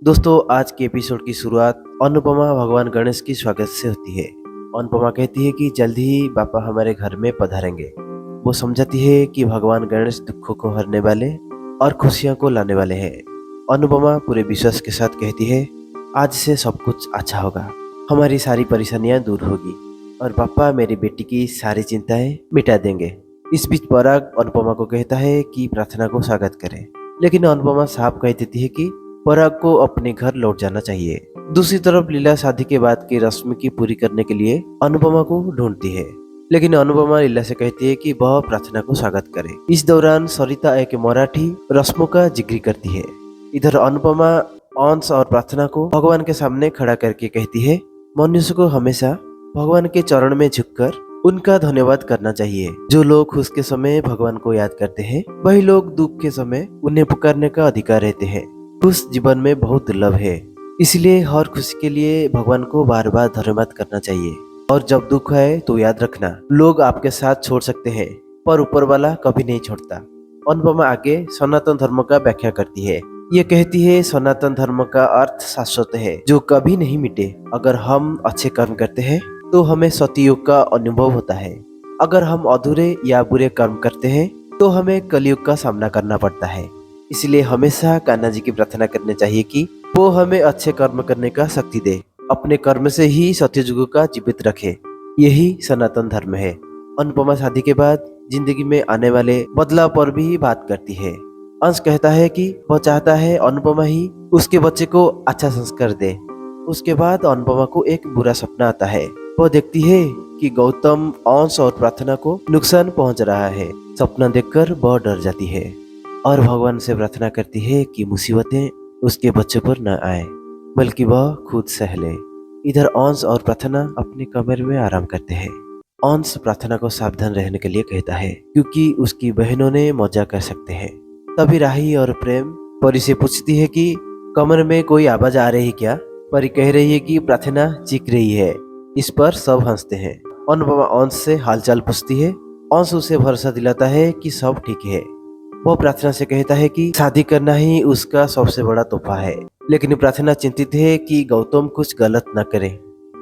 दोस्तों, आज के एपिसोड की शुरुआत अनुपमा भगवान गणेश की स्वागत से होती है। अनुपमा कहती है कि जल्द ही पापा हमारे घर में पधारेंगे। वो समझाती है कि भगवान गणेश दुखों को हरने वाले और खुशियों को लाने वाले हैं। अनुपमा पूरे विश्वास के साथ कहती है, आज से सब कुछ अच्छा होगा, हमारी सारी परेशानियां दूर होगी और पापा मेरी बेटी की सारी चिंताएं मिटा देंगे। इस बीच पराग अनुपमा को कहता है कि प्रार्थना को स्वागत करे, लेकिन अनुपमा साफ कह देती है कि पराग को अपने घर लौट जाना चाहिए। दूसरी तरफ लीला शादी के बाद की रस्म की पूरी करने के लिए अनुपमा को ढूंढती है, लेकिन अनुपमा लीला से कहती है कि वह प्रार्थना को स्वागत करे। इस दौरान सरिता एक मराठी रस्मों का जिक्र करती है। इधर अनुपमा अंश और प्रार्थना को भगवान के सामने खड़ा करके कहती है, मनुष्य को हमेशा भगवान के चरण में झुककर उनका धन्यवाद करना चाहिए। जो लोग खुश के समय भगवान को याद करते हैं, वही लोग दुख के समय उन्हें पुकारने का अधिकार रहते हैं। खुश जीवन में बहुत दुर्लभ है, इसलिए हर खुशी के लिए भगवान को बार बार धन्यवाद करना चाहिए। और जब दुख है तो याद रखना, लोग आपके साथ छोड़ सकते हैं पर ऊपर वाला कभी नहीं छोड़ता। अनुपमा आगे सनातन धर्म का व्याख्या करती है। ये कहती है, सनातन धर्म का अर्थ शाश्वत है, जो कभी नहीं मिटे। अगर हम अच्छे कर्म करते हैं तो हमें सतयुग का अनुभव होता है। अगर हम अधूरे या बुरे कर्म करते हैं तो हमें कलयुग का सामना करना पड़ता है। इसलिए हमेशा कान्हा जी की प्रार्थना करनी चाहिए कि वो हमें अच्छे कर्म करने का शक्ति दे, अपने कर्म से ही सत्ययुग का जीवित रखे। यही सनातन धर्म है। अनुपमा शादी के बाद जिंदगी में आने वाले बदलाव पर भी बात करती है। अंश कहता है कि वह चाहता है अनुपमा ही उसके बच्चे को अच्छा संस्कार दे। उसके बाद अनुपमा को एक बुरा सपना आता है। वह देखती है कि गौतम अंश और प्रार्थना को नुकसान पहुंच रहा है। सपना देखकर वह डर जाती है और भगवान से प्रार्थना करती है कि मुसीबतें उसके बच्चों पर न आए, बल्कि वह खुद सह ले। इधर अंश और प्रार्थना अपने कमरे में आराम करते हैं। अंश प्रार्थना को सावधान रहने के लिए कहता है, क्योंकि उसकी बहनों ने मजाक कर सकते हैं। तभी राही और प्रेम परी से पूछती है कि कमरे में कोई आवाज आ रही क्या? परी कह रही है कि प्रार्थना चीख रही है। इस पर सब हंसते हैं। अनुपमा अंश से हालचाल पूछती है। अंश उसे भरोसा दिलाता है कि सब ठीक है। वो प्रार्थना से कहता है कि शादी करना ही उसका सबसे बड़ा तोहफा है, लेकिन प्रार्थना चिंतित है कि गौतम कुछ गलत न करे।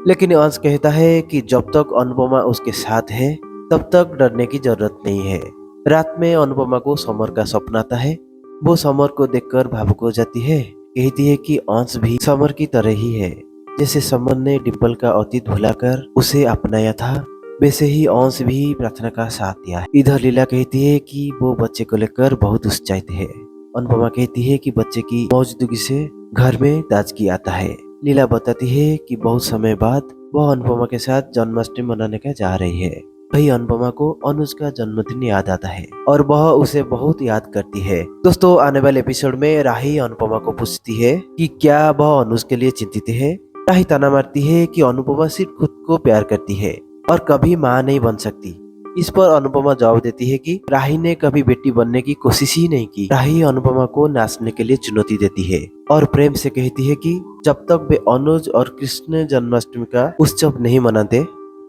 लेकिन अंश कहता है कि जब तक अनुपमा उसके साथ है तब तक डरने की जरूरत नहीं है। रात में अनुपमा को समर का सपना आता है। वो समर को देखकर भावुक हो जाती है। कहती है कि अंश भी समर की तरह ही है। जैसे समर ने डिम्पल का अतीत भुलाकर उसे अपनाया था, वैसे ही अंश भी प्रार्थना का साथ दिया है। इधर लीला कहती है कि वो बच्चे को लेकर बहुत उत्साहित है। अनुपमा कहती है कि बच्चे की मौजूदगी से घर में ताजगी आता है। लीला बताती है कि बहुत समय बाद वह अनुपमा के साथ जन्माष्टमी मनाने का जा रही है। वही अनुपमा को अनुज का जन्मदिन याद आता है और वह उसे बहुत याद करती है। दोस्तों, आने वाले एपिसोड में राही अनुपमा को पूछती है कि क्या वह अनुज के लिए चिंतित है। राही ताना मारती है कि अनुपमा सिर्फ खुद को प्यार करती है और कभी माँ नहीं बन सकती। इस पर अनुपमा जवाब देती है कि राही ने कभी बेटी बनने की कोशिश ही नहीं की। राही अनुपमा को नाचने के लिए चुनौती देती है और प्रेम से कहती है कि जब तक वे अनुज और कृष्ण जन्माष्टमी का उत्सव नहीं मनाते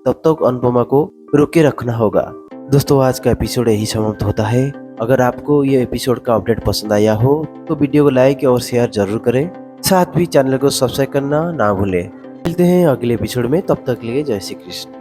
तब तक अनुपमा को रोके रखना होगा। दोस्तों, आज का एपिसोड यही समाप्त होता है। अगर आपको ये एपिसोड का अपडेट पसंद आया हो तो वीडियो को लाइक और शेयर जरूर करें। साथ भी चैनल को सब्सक्राइब करना ना भूलें। मिलते हैं अगले एपिसोड में, तब तक के लिए जय श्री कृष्ण।